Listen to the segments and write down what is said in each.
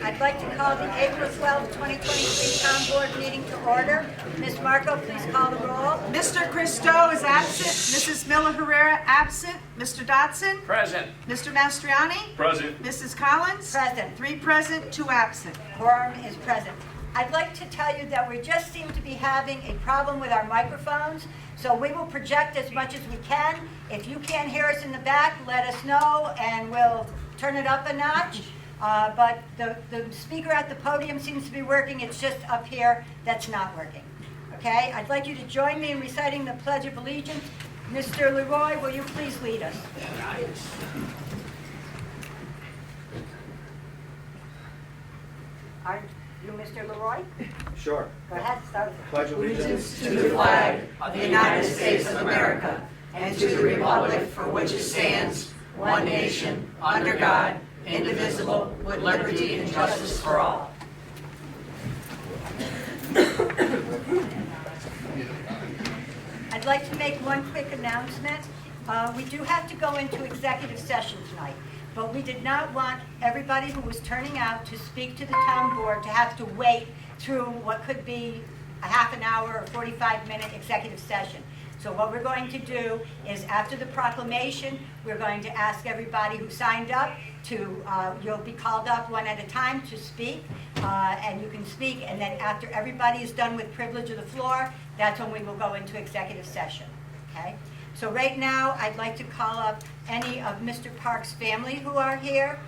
I'd like to call the April 12, 2023 Town Board meeting to order. Ms. Marco, please call the roll. Mr. Christo is absent. Mrs. Miller Herrera absent. Mr. Dotson? Present. Mr. Mastriani? Present. Mrs. Collins? Present. 3 present, 2 absent. Quorum is present. I'd like to tell you that we just seem to be having a problem with our microphones, so we will project as much as we can. If you can't hear us in the back, let us know and we'll turn it up a notch. But the speaker at the podium seems to be working. It's just up here that's not working. Okay? I'd like you to join me in reciting the Pledge of Allegiance. Mr. Leroy, will you please lead us? Are you Mr. Leroy? Sure. Go ahead, start. Pledge allegiance To the flag of the United States of America and to the republic for which it stands, one nation, under God, indivisible, with liberty and justice for all. I'd like to make one quick announcement. We do have to go into executive session tonight, but we did not want everybody who was turning out to speak to the town board to have to wait through what could be a half an hour or 45-minute executive session. So what we're going to do is after the proclamation, we're going to ask everybody who signed up to, you'll be called up one at a time to speak, and you can speak, and then after everybody is done with privilege of the floor, that's when we will go into executive session, okay? So right now, I'd like to call up any of Mr. Park's family who are here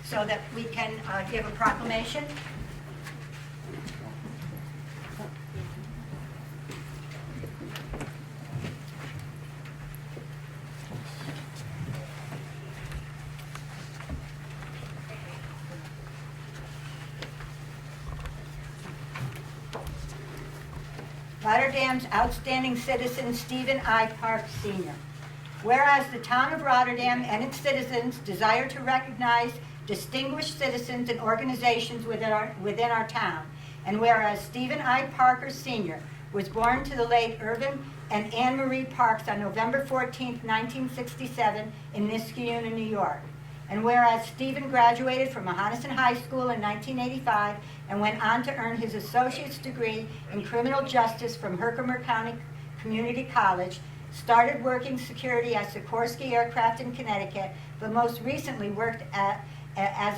so that we can give a proclamation. Rotterdam's outstanding citizen, Stephen I. Park, Sr. Whereas the town of Rotterdam and its citizens desire to recognize distinguished citizens and organizations within our town, and whereas Stephen I. Parker, Sr. was born to the late Irvin and Anne Marie Parks on November 14, 1967 in Niskayuna, New York. And whereas Stephen graduated from Mahonison High School in 1985 and went on to earn his associate's degree in criminal justice from Herkimer County Community College, started working security at Sikorsky Aircraft in Connecticut, but most recently worked as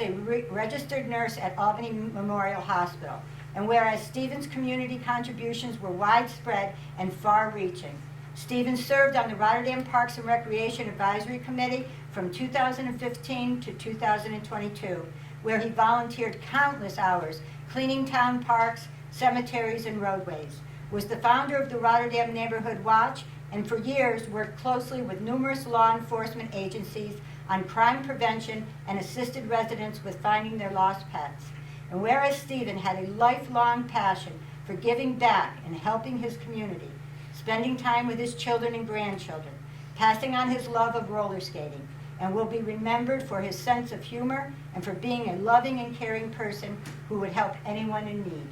a registered nurse at Albany Memorial Hospital. And whereas Stephen's community contributions were widespread and far-reaching, Stephen served on the Rotterdam Parks and Recreation Advisory Committee from 2015 to 2022, where he volunteered countless hours cleaning town parks, cemeteries, and roadways, was the founder of the Rotterdam Neighborhood Watch, and for years worked closely with numerous law enforcement agencies on crime prevention and assisted residents with finding their lost pets. And whereas Stephen had a lifelong passion for giving back and helping his community, spending time with his children and grandchildren, passing on his love of roller skating, and will be remembered for his sense of humor and for being a loving and caring person who would help anyone in need.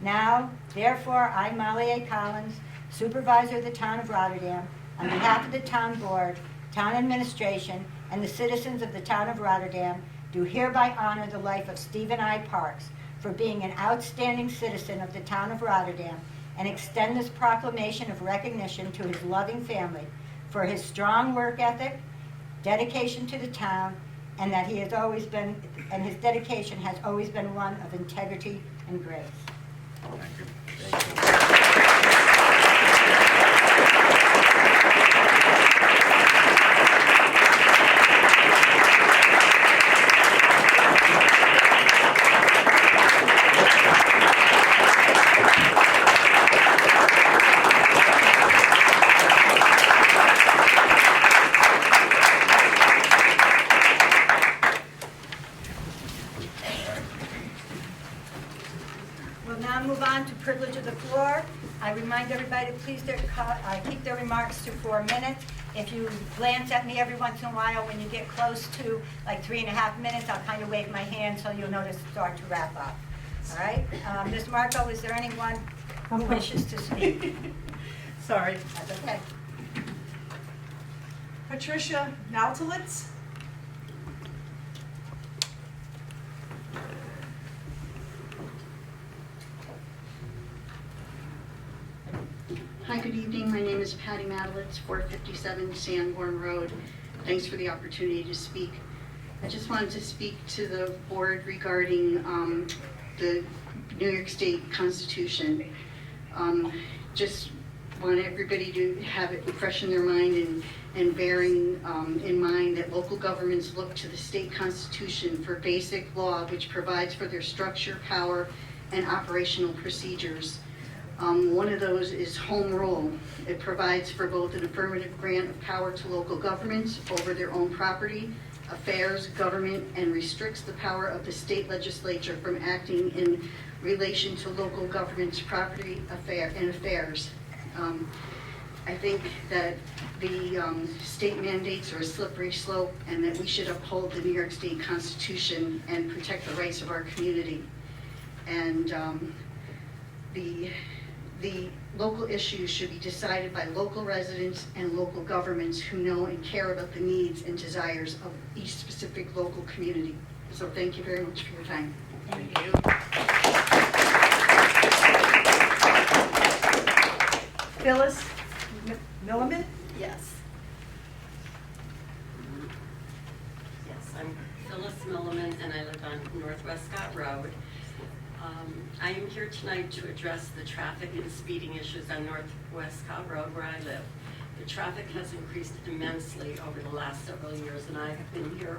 Now, therefore, I, Molly A. Collins, Supervisor of the Town of Rotterdam, on behalf of the Town Board, Town Administration, and the citizens of the Town of Rotterdam, do hereby honor the life of Stephen I. Parks for being an outstanding citizen of the Town of Rotterdam and extend this proclamation of recognition to his loving family for his strong work ethic, dedication to the town, and that he has always been, and his dedication has always been one of integrity and grace. We'll now move on to privilege of the floor. I remind everybody to please keep their remarks to 4 minutes. If you glance at me every once in a while, when you get close to like 3.5 minutes, I'll kind of wave my hand so you'll notice start to wrap up. All right? Ms. Marco, is there anyone who wishes to speak? Sorry. That's okay. Patricia Nautilitz. My name is Patty Madalitz, 457 Sanborn Road. Thanks for the opportunity to speak. I just wanted to speak to the board regarding the New York State Constitution. Just want everybody to have it fresh in their mind and bearing in mind that local governments look to the state constitution for basic law, which provides for their structure, power, and operational procedures. One of those is home rule. It provides for both an affirmative grant of power to local governments over their own property, affairs, government, and restricts the power of the state legislature from acting in relation to local government's property and affairs. I think that the state mandates are a slippery slope and that we should uphold the New York State Constitution and protect the rights of our community. And the local issues should be decided by local residents and local governments who know and care about the needs and desires of each specific local community. So thank you very much for your time. Thank you. Phyllis Milliman? Yes. Yes, I'm Phyllis Milliman, and I live on Northwest Scott Road. I am here tonight to address the traffic and speeding issues on Northwest Scott Road where I live. The traffic has increased immensely over the last several years, and I have been here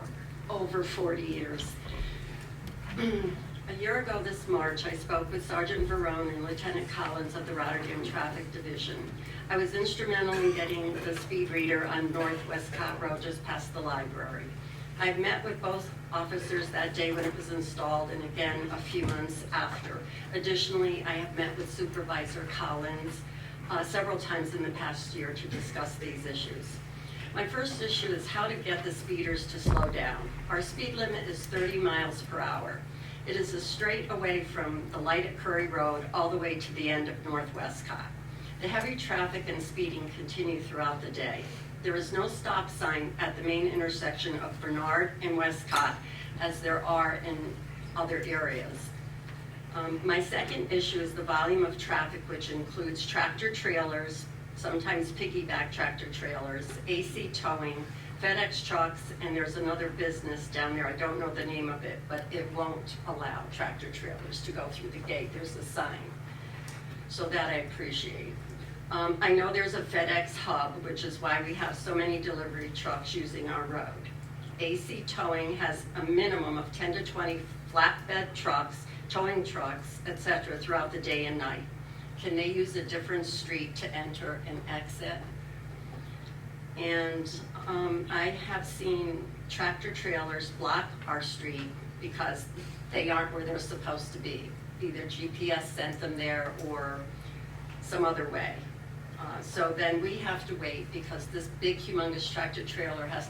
over 40 years. A year ago this March, I spoke with Sergeant Verone and Lieutenant Collins of the Rotterdam Traffic Division. I was instrumental in getting the speed reader on Northwest Scott Road just past the library. I've met with both officers that day when it was installed and again a few months after. Additionally, I have met with Supervisor Collins several times in the past year to discuss these issues. My first issue is how to get the speeders to slow down. Our speed limit is 30 miles per hour. It is a straight away from the light at Curry Road all the way to the end of Northwest Scott. The heavy traffic and speeding continue throughout the day. There is no stop sign at the main intersection of Bernard and Westcott as there are in other areas. My second issue is the volume of traffic, which includes tractor trailers, sometimes piggyback tractor trailers, AC towing, FedEx trucks, and there's another business down there, I don't know the name of it, but it won't allow tractor trailers to go through the gate. There's a sign. So that I appreciate. I know there's a FedEx hub, which is why we have so many delivery trucks using our road. AC towing has a minimum of 10 to 20 flatbed trucks, towing trucks, etc. throughout the day and night. Can they use a different street to enter and exit? And I have seen tractor trailers block our street because they aren't where they're supposed to be. Either GPS sent them there or some other way. So then we have to wait because this big humongous tractor trailer has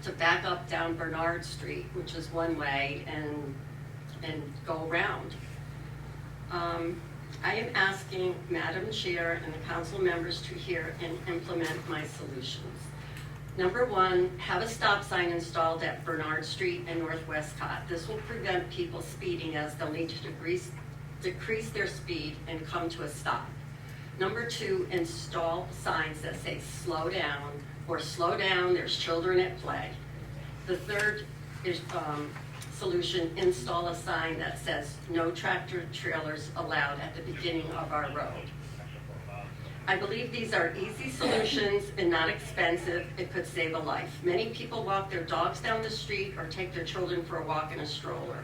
to back up down Bernard Street, which is one way, and go around. I am asking Madam Chair and the council members to hear and implement my solutions. Number one, have a stop sign installed at Bernard Street and Northwest Scott. This will prevent people speeding as they'll need to decrease their speed and come to a stop. Number two, install signs that say slow down or slow down, there's children at play. The third is solution, install a sign that says no tractor trailers allowed at the beginning of our road. I believe these are easy solutions and not expensive. It could save a life. Many people walk their dogs down the street or take their children for a walk in a stroller.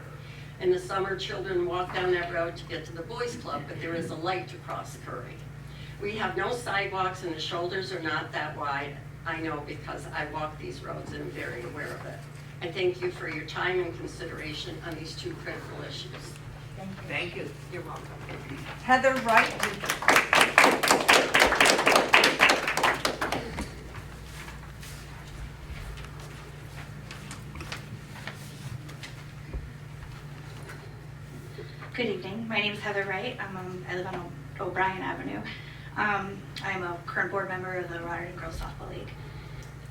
In the summer, children walk down that road to get to the boys club, but there is a light to cross Curry. We have no sidewalks and the shoulders are not that wide. I know because I walk these roads and am very aware of it. I thank you for your time and consideration on these two critical issues. Thank you. You're welcome. Heather Wright? Good evening. My name is Heather Wright. I live on O'Brien Avenue. I'm a current board member of the Rotterdam Girls Softball League.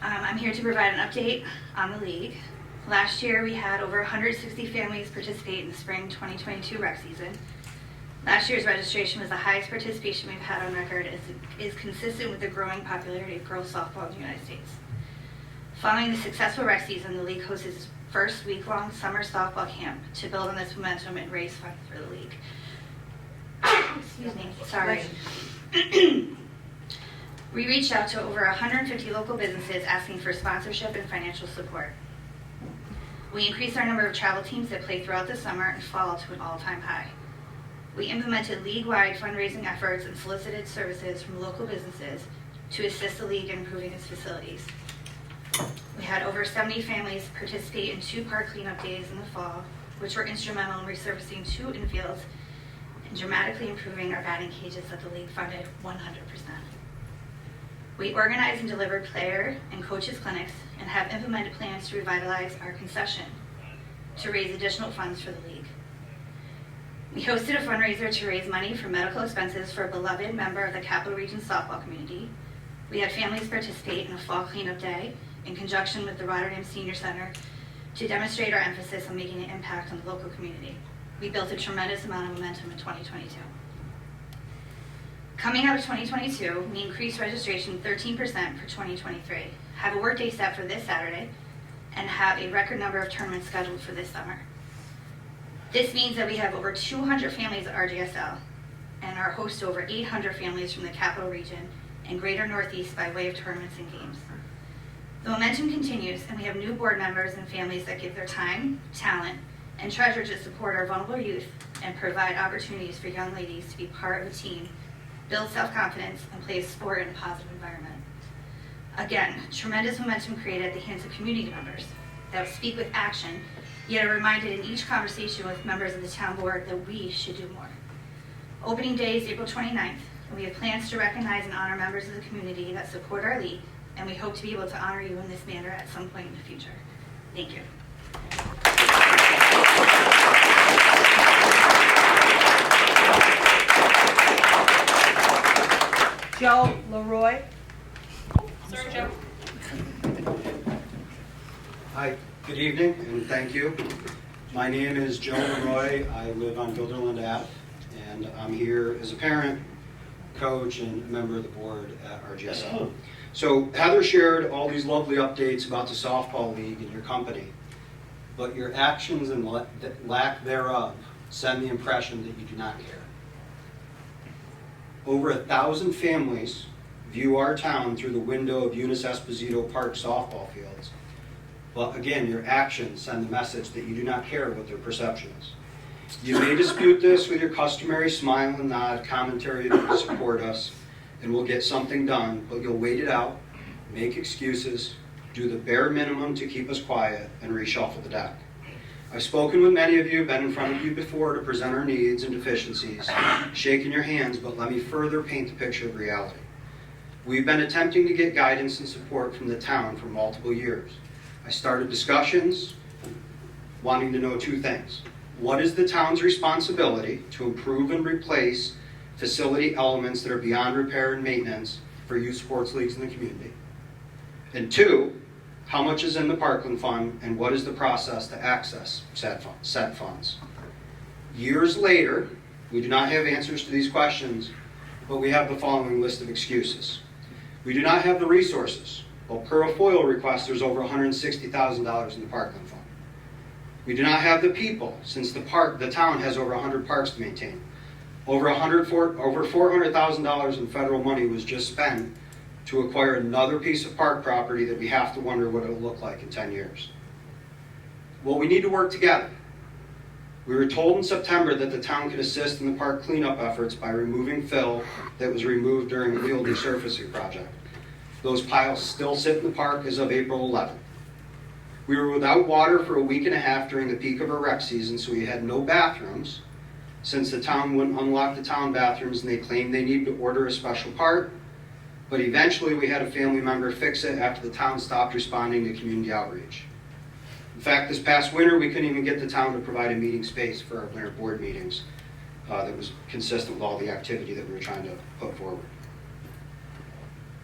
I'm here to provide an update on the league. Last year, we had over 160 families participate in the spring 2022 rec season. Last year's registration was the highest participation we've had on record, as it is consistent with the growing popularity of girls softball in the United States. Following the successful rec season, the league hosts its first week-long summer softball camp to build on this momentum and raise funds for the league. Excuse me, sorry. We reached out to over 150 local businesses asking for sponsorship and financial support. We increased our number of travel teams that play throughout the summer and fall to an all-time high. We implemented league-wide fundraising efforts and solicited services from local businesses to assist the league in improving its facilities. We had over 70 families participate in 2 park cleanup days in the fall, which were instrumental in resurfacing 2 infields and dramatically improving our batting cages that the league funded 100%. We organized and delivered player and coaches clinics and have implemented plans to revitalize our concession to raise additional funds for the league. We hosted a fundraiser to raise money for medical expenses for a beloved member of the Capital Region softball community. We had families participate in a fall cleanup day in conjunction with the Rotterdam Senior Center to demonstrate our emphasis on making an impact on the local community. We built a tremendous amount of momentum in 2022. Coming out of 2022, we increased registration 13% for 2023, have a workday set for this Saturday, and have a record number of tournaments scheduled for this summer. This means that we have over 200 families at RGSL and are host to over 800 families from the Capital Region and Greater Northeast by way of tournaments and games. The momentum continues, and we have new board members and families that give their time, talent, and treasure to support our vulnerable youth and provide opportunities for young ladies to be part of a team, build self-confidence, and play a sport in a positive environment. Again, tremendous momentum created at the hands of community members that speak with action, yet are reminded in each conversation with members of the town board that we should do more. Opening day is April 29th, and we have plans to recognize and honor members of the community that support our league, and we hope to be able to honor you in this manner at some point in the future. Thank you. Joe Leroy. Sorry, Joe. Hi, good evening, and thank you. My name is Joe Leroy. I live on Guilderland Ave, and I'm here as a parent, coach, and a member of the board at RGSL. So Heather shared all these lovely updates about the softball league and your company, but your actions and lack thereof send the impression that you do not care. Over 1,000 families view our town through the window of Eunice Esposito Park softball fields. But again, your actions send the message that you do not care what their perception is. You may dispute this with your customary smile and nod commentary that you support us and we'll get something done, but you'll wait it out, make excuses, do the bare minimum to keep us quiet, and reshuffle the deck. I've spoken with many of you, been in front of you before to present our needs and deficiencies, shaking your hands, but let me further paint the picture of reality. We've been attempting to get guidance and support from the town for multiple years. I started discussions wanting to know 2 things. What is the town's responsibility to improve and replace facility elements that are beyond repair and maintenance for youth sports leagues in the community? And 2, how much is in the Parkland Fund and what is the process to access said funds? Years later, we do not have answers to these questions, but we have the following list of excuses. We do not have the resources. Well, per a FOIL request, there's over $160,000 in the Parkland Fund. We do not have the people, since the town has over 100 parks to maintain. Over $400,000 in federal money was just spent to acquire another piece of park property that we have to wonder what it'll look like in 10 years. Well, we need to work together. We were told in September that the town could assist in the park cleanup efforts by removing fill that was removed during the field resurfacing project. Those piles still sit in the park as of April 11th. We were without water for a week and a half during the peak of our rec season, so we had no bathrooms, since the town wouldn't unlock the town bathrooms and they claimed they needed to order a special part. But eventually we had a family member fix it after the town stopped responding to community outreach. In fact, this past winter we couldn't even get the town to provide a meeting space for our winter board meetings that was consistent with all the activity that we were trying to put forward.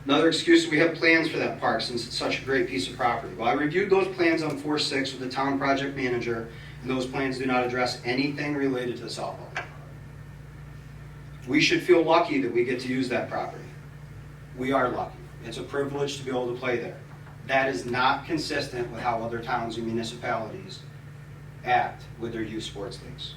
Another excuse is we have plans for that park since it's such a great piece of property. Well, I reviewed those plans on 4/6 with the town project manager, and those plans do not address anything related to the softball. We should feel lucky that we get to use that property. We are lucky. It's a privilege to be able to play there. That is not consistent with how other towns and municipalities act with their youth sports leagues.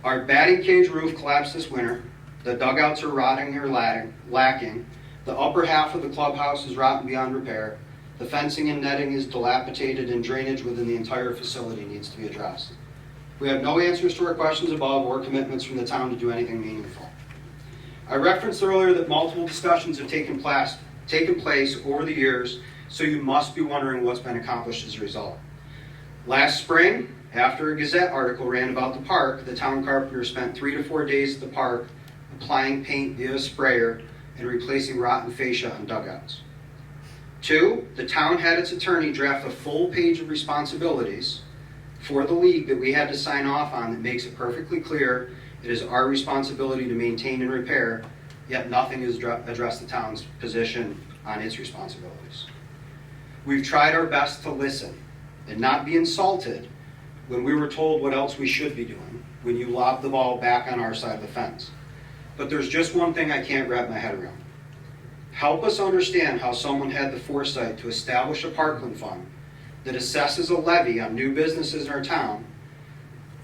Our batting cage roof collapsed this winter. The dugouts are rotting or lacking. The upper half of the clubhouse is rotten beyond repair. The fencing and netting is dilapidated, and drainage within the entire facility needs to be addressed. We have no answers to our questions above or commitments from the town to do anything meaningful. I referenced earlier that multiple discussions have taken place over the years, so you must be wondering what's been accomplished as a result. Last spring, after a Gazette article ran about the park, the town carpenter spent 3 to 4 days at the park applying paint via a sprayer and replacing rotten fascia on dugouts. 2, the town had its attorney draft a full page of responsibilities for the league that we had to sign off on that makes it perfectly clear it is our responsibility to maintain and repair, yet nothing has addressed the town's position on its responsibilities. We've tried our best to listen and not be insulted when we were told what else we should be doing when you lob the ball back on our side of the fence. But there's just one thing I can't wrap my head around. Help us understand how someone had the foresight to establish a parkland fund that assesses a levy on new businesses in our town,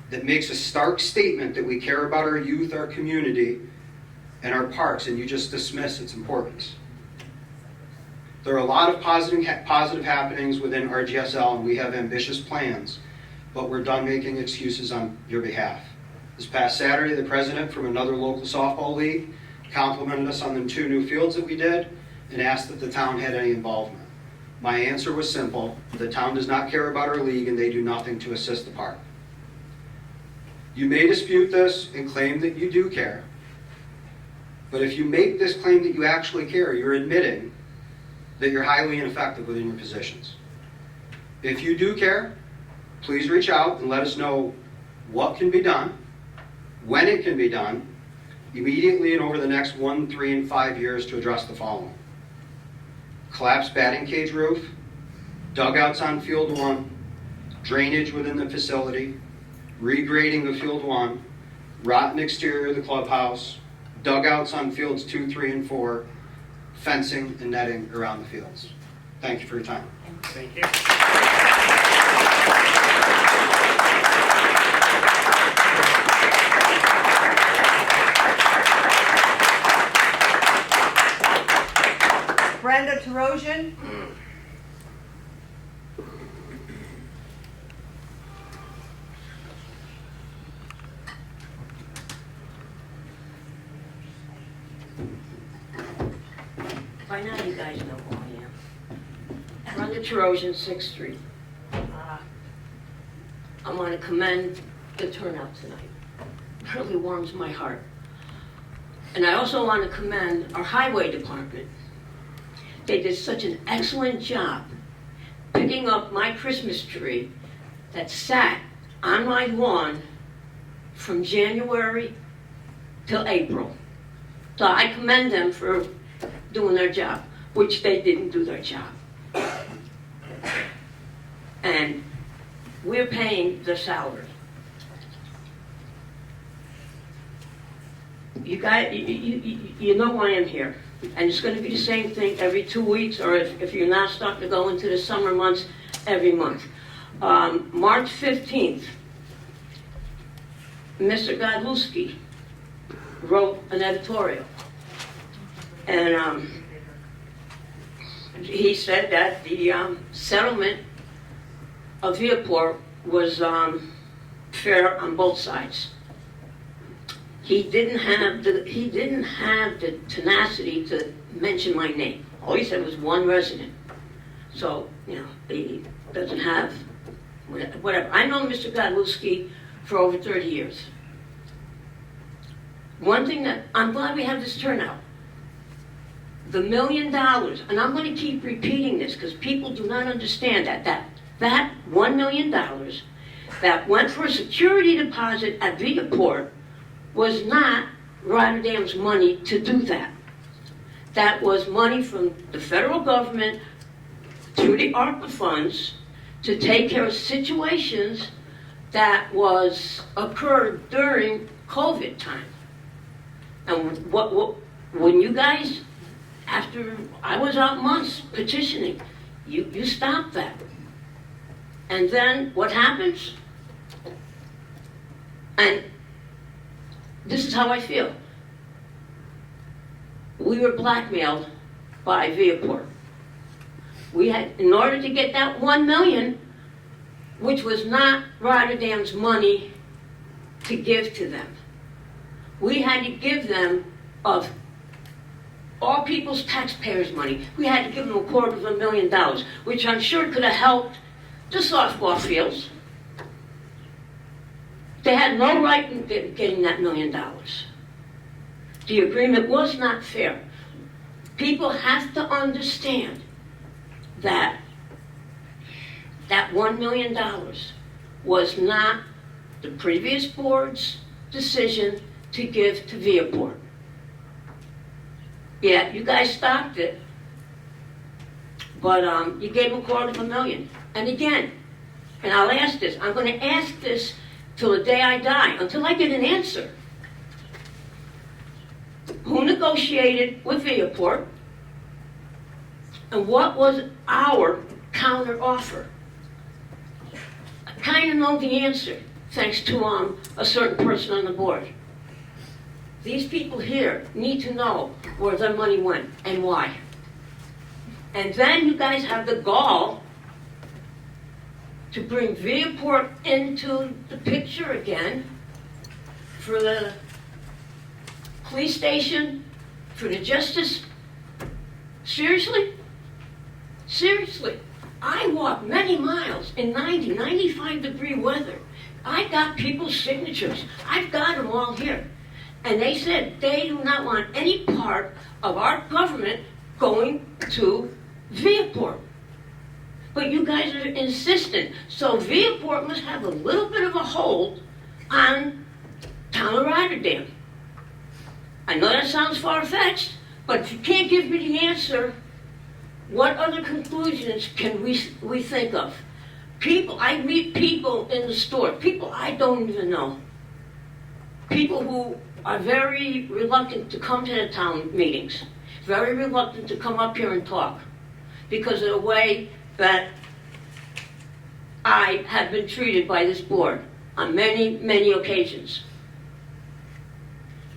that makes a stark statement that we care about our youth, our community, and our parks, and you just dismiss its importance. There are a lot of positive happenings within RGSL, and we have ambitious plans, but we're done making excuses on your behalf. This past Saturday, the president from another local softball league complimented us on the 2 new fields that we did and asked if the town had any involvement. My answer was simple: the town does not care about our league, and they do nothing to assist the park. You may dispute this and claim that you do care, but if you make this claim that you actually care, you're admitting that you're highly ineffective within your positions. If you do care, please reach out and let us know what can be done, when it can be done, immediately and over the next 1, 3, and 5 years to address the following: collapsed batting cage roof, dugouts on field 1, drainage within the facility, regrading of field 1, rotten exterior of the clubhouse, dugouts on fields 2, 3, and 4, fencing and netting around the fields. Thank you for your time. Thank you. Brenda Terosian. By now you guys know who I am. Brenda Terosian, 6th Street. I want to commend the turnout tonight. It really warms my heart. And I also want to commend our highway department. They did such an excellent job picking up my Christmas tree that sat on my lawn from January till April. So I commend them for doing their job, which they didn't do their job. And we're paying the salary. You guys, you know why I'm here. And it's going to be the same thing every 2 weeks, or if you're now starting to go into the summer months, every month. March 15th, Mr. Godlewski wrote an editorial. And he said that the settlement of Viaport was fair on both sides. He didn't have the tenacity to mention my name. All he said was one resident. So, you know, he doesn't have whatever. I know Mr. Godlewski for over 30 years. One thing that I'm glad we have this turnout. The $1 million, and I'm going to keep repeating this because people do not understand that $1 million that went for a security deposit at Viaport was not Rotterdam's money to do that. That was money from the federal government through the ARPA funds to take care of situations that occurred during COVID time. And when you guys, after I was out months petitioning, you stopped that. And then what happens? And this is how I feel. We were blackmailed by Viaport. We had, in order to get that 1 million, which was not Rotterdam's money to give to them. We had to give them of all people's taxpayers' money. We had to give them $250,000, which I'm sure could have helped the softball fields. They had no right in getting that $1 million. The agreement was not fair. People have to understand that that $1 million was not the previous board's decision to give to Viaport. Yeah, you guys stopped it, but you gave them $250,000. And again, and I'll ask this, I'm going to ask this till the day I die, until I get an answer. Who negotiated with Viaport? And what was our counter offer? I kind of know the answer, thanks to a certain person on the board. These people here need to know where their money went and why. And then you guys have the gall to bring Viaport into the picture again for the police station, for the justice. Seriously? Seriously. I walked many miles in 90, 95-degree weather. I got people's signatures. I've got them all here. And they said they do not want any part of our government going to Viaport. But you guys are insistent. So Viaport must have a little bit of a hold on town of Rotterdam. I know that sounds far-fetched, but if you can't give me the answer, what other conclusions can we think of? People, I meet people in the store, people I don't even know. People who are very reluctant to come to the town meetings, very reluctant to come up here and talk because of the way that I have been treated by this board on many, many occasions.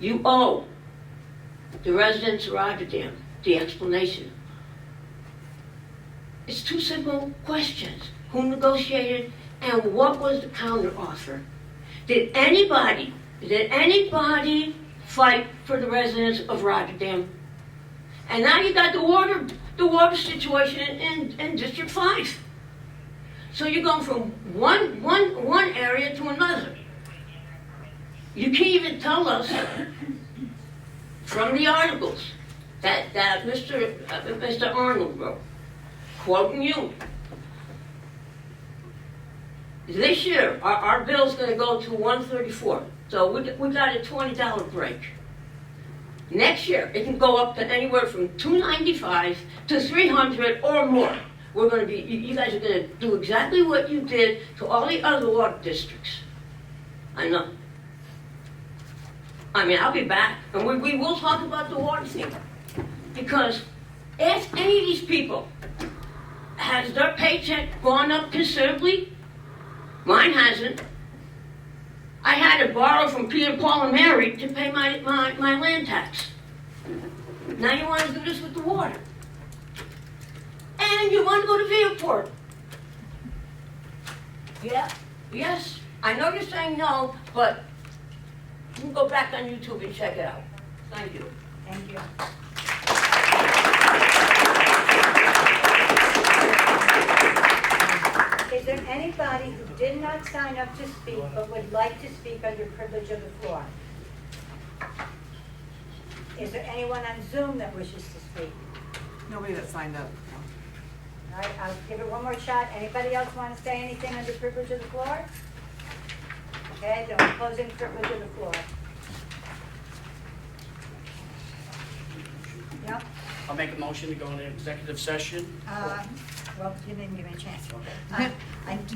You owe the residents of Rotterdam the explanation. It's two simple questions. Who negotiated and what was the counter offer? Did anybody fight for the residents of Rotterdam? And now you got the water situation in District 5. So you're going from one area to another. You can't even tell us from the articles that Mr. Arnold wrote, quoting you. This year, our bill's going to go to $134. So we got a $20 break. Next year, it can go up to anywhere from $295 to $300 or more. We're going to be, you guys are going to do exactly what you did to all the other water districts. I know. I mean, I'll be back, and we will talk about the water thing. Because ask any of these people, has their paycheck gone up considerably? Mine hasn't. I had to borrow from Peter, Paul, and Mary to pay my land tax. Now you want to do this with the water. And you want to go to Viaport. Yeah, yes. I know you're saying no, but you can go back on YouTube and check it out. Thank you. Thank you. Is there anybody who did not sign up to speak but would like to speak under privilege of the floor? Is there anyone on Zoom that wishes to speak? Nobody that signed up. All right, I'll give it one more shot. Anybody else want to say anything under privilege of the floor? Okay, then we're closing privilege of the floor. Yep. make a motion to go into executive session. Well, you didn't give me a chance. I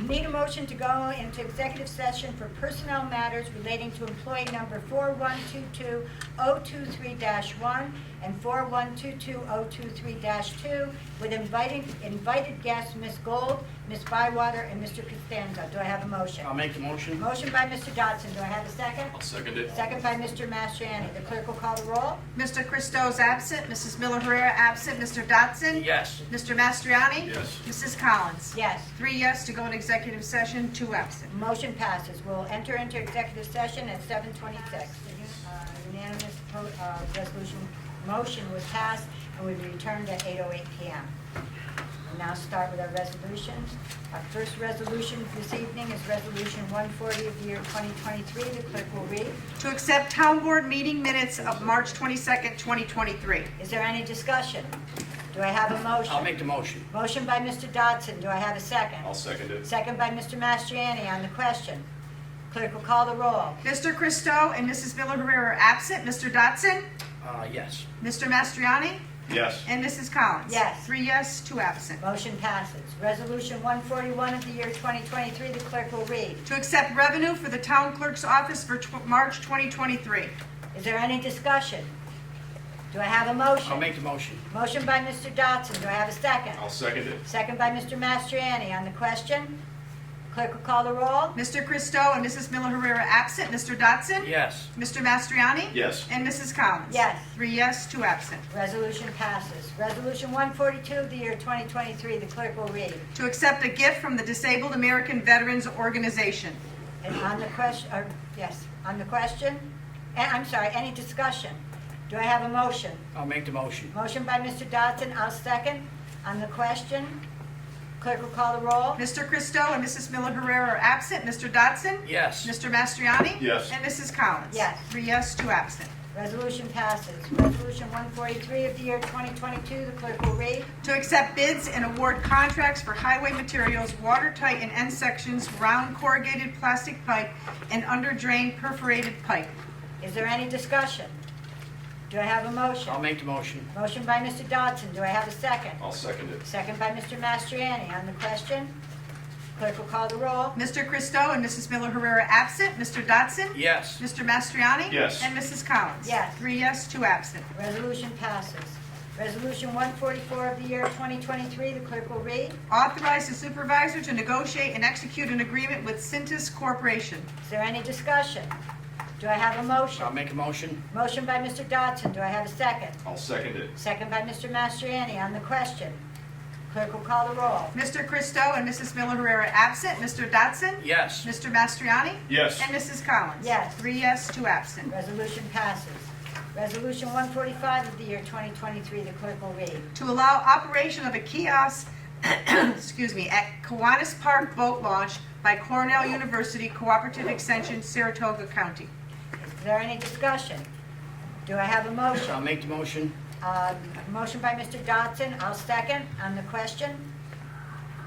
need a motion to go into executive session for personnel matters relating to employee number 4122-023-1 and 4122-023-2 with invited guests Ms. Gold, Ms. Bywater, and Mr. Costanzo. Do I have a motion? I'll make the motion. Motion by Mr. Dodson. Do I have a second? I'll second it. Second by Mr. Mastriani. The clerk will call the roll. Mr. Christo is absent, Mrs. Miller Herrera absent, Mr. Dotson? Yes. Mr. Mastriani? Yes. Mrs. Collins? Yes. 3 yes to go in executive session, 2 absent. Motion passes. We'll enter into executive session at 7:26. Unanimous motion was passed, and we returned at 8:08 p.m. We'll now start with our resolutions. Our first resolution this evening is Resolution 140 of the year 2023. The clerk will read. To accept town board meeting minutes of March 22nd, 2023. Is there any discussion? Do I have a motion? I'll make the motion. Motion by Mr. Dodson. Do I have a second? I'll second it. Second by Mr. Mastriani on the question. Clerk will call the roll. Mr. Christo and Mrs. Miller Herrera are absent, Mr. Dotson? Yes. Mr. Mastriani? Yes. And Mrs. Collins? Yes. 3 yes, 2 absent. Motion passes. Resolution 141 of the year 2023, the clerk will read. To accept revenue for the town clerk's office for March 2023. Is there any discussion? Do I have a motion? I'll make the motion. Motion by Mr. Dodson. Do I have a second? I'll second it. Second by Mr. Mastriani on the question. Clerk will call the roll. Mr. Christo and Mrs. Miller Herrera absent, Mr. Dotson? Yes. Mr. Mastriani? Yes. And Mrs. Collins? Yes. 3 yes, 2 absent. Resolution passes. Resolution 142 of the year 2023, the clerk will read. To accept a gift from the Disabled American Veterans Organization. And on the question, I'm sorry, any discussion? Do I have a motion? I'll make the motion. Motion by Mr. Dodson, I'll second. On the question, clerk will call the roll. Mr. Christo and Mrs. Miller Herrera are absent, Mr. Dotson? Yes. Mr. Mastriani? Yes. And Mrs. Collins? Yes. 3 yes, 2 absent. Resolution passes. Resolution 143 of the year 2022, the clerk will read. To accept bids and award contracts for highway materials, watertight and end sections, round corrugated plastic pipe, and under drain perforated pipe. Is there any discussion? Do I have a motion? I'll make the motion. Motion by Mr. Dodson. Do I have a second? I'll second it. Second by Mr. Mastriani. On the question, clerk will call the roll. Mr. Christo and Mrs. Miller Herrera absent, Mr. Dotson? Yes. Mr. Mastriani? Yes. And Mrs. Collins? Yes. 3 yes, 2 absent. Resolution passes. Resolution 144 of the year 2023, the clerk will read. Authorize the supervisor to negotiate and execute an agreement with Cintas Corporation. Is there any discussion? Do I have a motion? I'll make a motion. Motion by Mr. Dodson. Do I have a second? I'll second it. Second by Mr. Mastriani. On the question, clerk will call the roll. Mr. Christo and Mrs. Miller Herrera absent, Mr. Dotson? Yes. Mr. Mastriani? Yes. And Mrs. Collins? Yes. 3 yes, 2 absent. Resolution passes. Resolution 145 of the year 2023, the clerk will read. To allow operation of a kiosk, at Kiwanis Park Boat Launch by Cornell University Cooperative Extension, Saratoga County. Is there any discussion? Do I have a motion? I'll make the motion. Motion by Mr. Dodson, I'll second. On the question,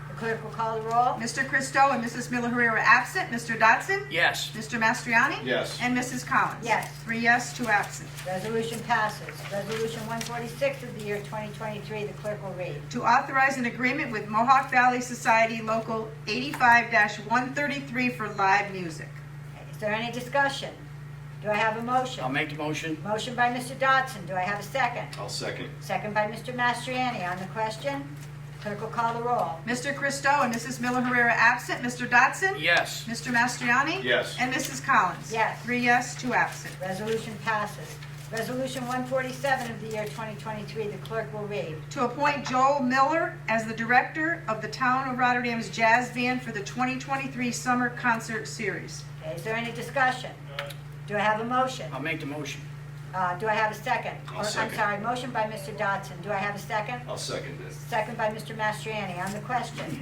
the clerk will call the roll. Mr. Christo and Mrs. Miller Herrera absent, Mr. Dodson? Yes. Mr. Mastriani? Yes. And Mrs. Collins? Yes. 3 yes, 2 absent. Resolution passes. Resolution 146 of the year 2023, the clerk will read. To authorize an agreement with Mohawk Valley Society Local 85-133 for live music. Is there any discussion? Do I have a motion? I'll make the motion. Motion by Mr. Dodson. Do I have a second? I'll second. Second by Mr. Mastriani. On the question, clerk will call the roll. Mr. Christo and Mrs. Miller Herrera absent, Mr. Dodson? Yes. Mr. Mastriani? Yes. And Mrs. Collins? Yes. 3 yes, 2 absent. Resolution passes. Resolution 147 of the year 2023, the clerk will read. To appoint Joel Miller as the director of the Town of Rotterdam's Jazz Band for the 2023 Summer Concert Series. Okay, is there any discussion? Do I have a motion? I'll make the motion. Do I have a second? I'll second. I'm sorry, motion by Mr. Dodson. Do I have a second? I'll second it. Second by Mr. Mastriani. On the question,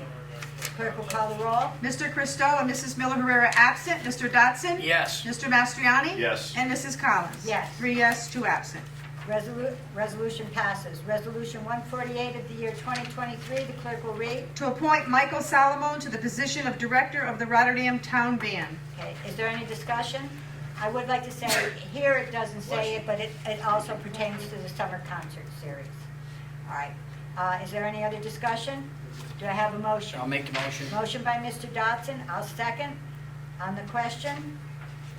clerk will call the roll. Mr. Christo and Mrs. Miller Herrera absent, Mr. Dodson? Yes. Mr. Mastriani? Yes. And Mrs. Collins? Yes. 3 yes, 2 absent. Resolution passes. Resolution 148 of the year 2023, the clerk will read. To appoint Michael Salomon to the position of director of the Rotterdam Town Band. Okay, is there any discussion? I would like to say, here it doesn't say it, but it also pertains to the summer concert series. All right. Is there any other discussion? Do I have a motion? I'll make the motion. Motion by Mr. Dodson, I'll second. On the question,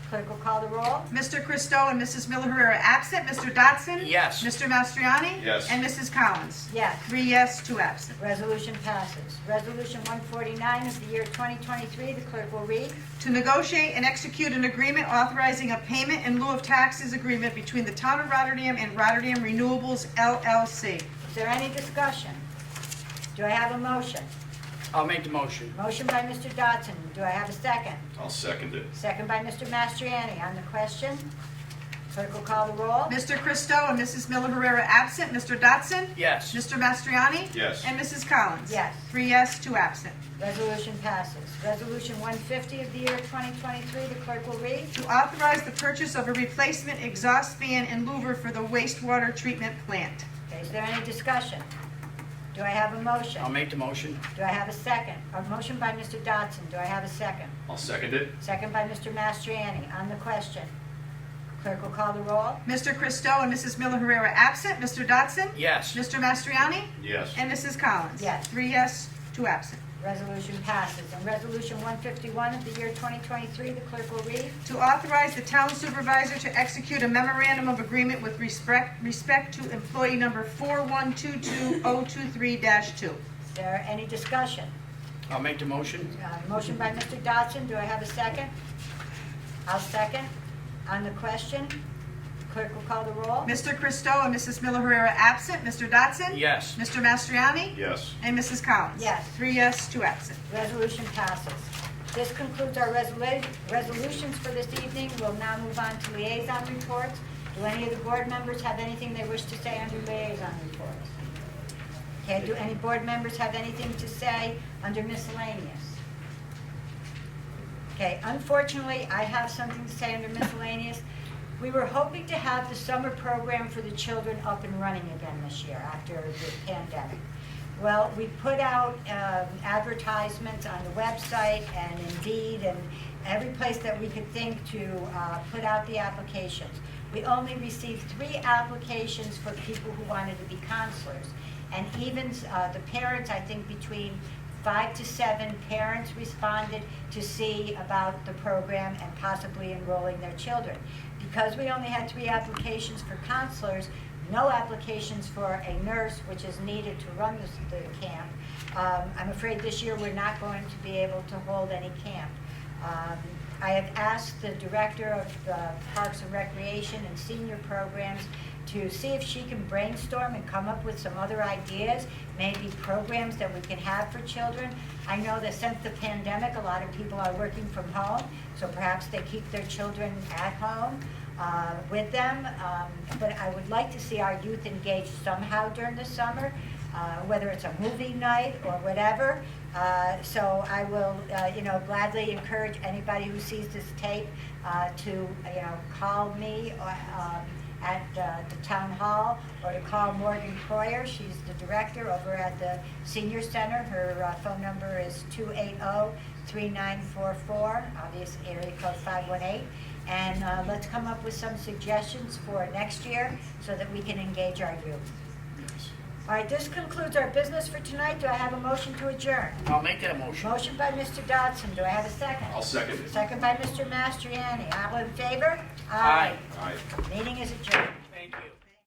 clerk will call the roll. Mr. Christo and Mrs. Miller Herrera absent. Mr. Dodson? Yes. Mr. Mastriani? Yes. And Mrs. Collins? Yes. 3 yes, 2 absent. Resolution passes. Resolution 149 of the year 2023, the clerk will read. To negotiate and execute an agreement authorizing a payment in lieu of taxes agreement between the Town of Rotterdam and Rotterdam Renewables LLC. Is there any discussion? Do I have a motion? I'll make the motion. Motion by Mr. Dodson. Do I have a second? I'll second it. Second by Mr. Mastriani. On the question, clerk will call the roll. Mr. Christo and Mrs. Miller Herrera absent. Mr. Dodson? Yes. Mr. Mastriani? Yes. And Mrs. Collins? Yes. 3 yes, 2 absent. Resolution passes. Resolution 150 of the year 2023, the clerk will read. To authorize the purchase of a replacement exhaust fan and louver for the wastewater treatment plant. Okay, is there any discussion? Do I have a motion? I'll make the motion. Do I have a second? A motion by Mr. Dodson. Do I have a second? I'll second it. Second by Mr. Mastriani. On the question, clerk will call the roll. Mr. Christo and Mrs. Miller Herrera absent. Mr. Dodson? Yes. Mr. Mastriani? Yes. And Mrs. Collins? Yes. 3 yes, 2 absent. Resolution passes. And Resolution 151 of the year 2023, the clerk will read. To authorize the town supervisor to execute a memorandum of agreement with respect to employee number 4122023-2. Is there any discussion? I'll make the motion. Motion by Mr. Dodson. Do I have a second? I'll second. On the question, clerk will call the roll. Mr. Christo and Mrs. Miller Herrera absent. Mr. Dodson? Yes. Mr. Mastriani? Yes. And Mrs. Collins? Yes. 3 yes, 2 absent. Resolution passes. This concludes our resolutions for this evening. We'll now move on to liaison reports. Do any of the board members have anything they wish to say under liaison reports? Okay, do any board members have anything to say under miscellaneous? Okay, unfortunately, I have something to say under miscellaneous. We were hoping to have the summer program for the children up and running again this year after the pandemic. Well, we put out advertisements on the website and Indeed and every place that we could think to put out the applications. We only received 3 applications for people who wanted to be counselors. And even the parents, I think between 5 to 7 parents responded to see about the program and possibly enrolling their children. Because we only had 3 applications for counselors, no applications for a nurse, which is needed to run the camp, I'm afraid this year we're not going to be able to hold any camp. I have asked the director of Parks and Recreation and senior programs to see if she can brainstorm and come up with some other ideas, maybe programs that we can have for children. I know that since the pandemic, a lot of people are working from home, so perhaps they keep their children at home with them. But I would like to see our youth engaged somehow during the summer, whether it's a movie night or whatever. So I will, gladly encourage anybody who sees this tape to, call me at the town hall, or to call Morgan Croyer. She's the director over at the senior center. Her phone number is 280-3944, obvious area code 518. And let's come up with some suggestions for next year so that we can engage our youth. All right, this concludes our business for tonight. Do I have a motion to adjourn? I'll make that motion. Motion by Mr. Dodson. Do I have a second? I'll second it. Second by Mr. Mastriani. All in favor? Aye. Aye. Meeting is adjourned.